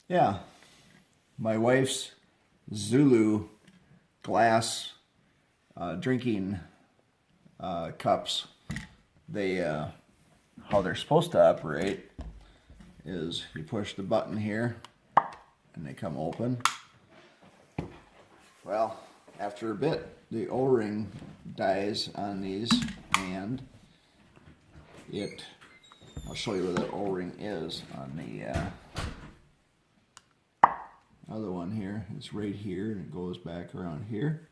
Yeah, my wife's Zulu glass drinking cups. They how they're supposed to operate is you push the button here and they come open. Well, after a bit, the O-ring dies on these, and I'll show you where the O-ring is on the other one here. It's right here, and it goes back around here.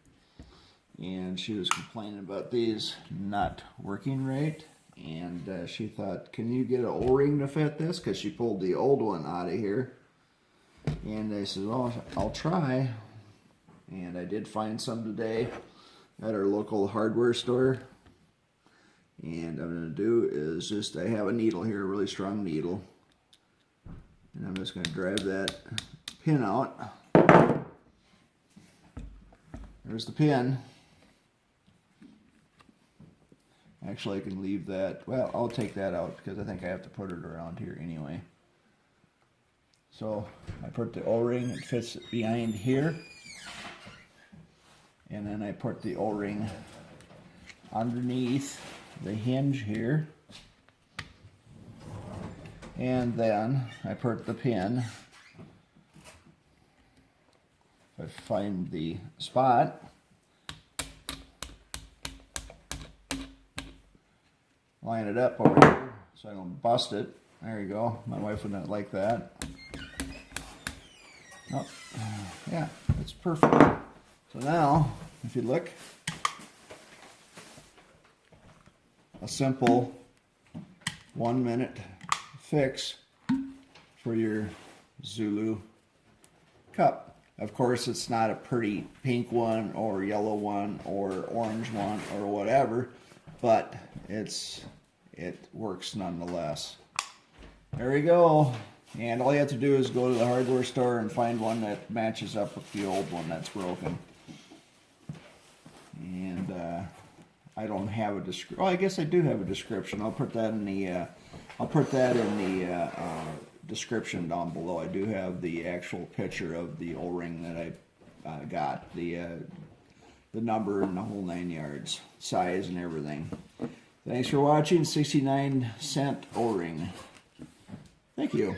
And she was complaining about these not working right, and she thought, can you get an O-ring to fit this? Because she pulled the old one out of here. And I said, well, I'll try. And I did find some today at our local hardware store. And what I'm going to do is I have a needle here, a really strong needle. And I'm just going to drive that pin out. There's the pin. Actually, I can leave that. Well, I'll take that out because I think I have to put it around here anyway. So I put the O-ring, it fits behind here. And then I put the O-ring underneath the hinge here. And then I put the pin. If I find the spot, line it up over here so I don't bust it. There you go. My wife wouldn't like that. Oh, yeah, it's perfect. So now, if you look, a simple 1 minute fix for your Zulu cup. Of course, it's not a pretty pink one or yellow one or orange one or whatever, but it works nonetheless. There we go. And all you have to do is go to the hardware store and find one that matches up with the old one that's broken. And I don't have a description. Oh, I guess I do have a description. I'll put that in the description down below. I do have the actual picture of the O-ring that I got, the number and the whole 9 yards, size and everything. Thanks for watching. 69-cent O-ring. Thank you.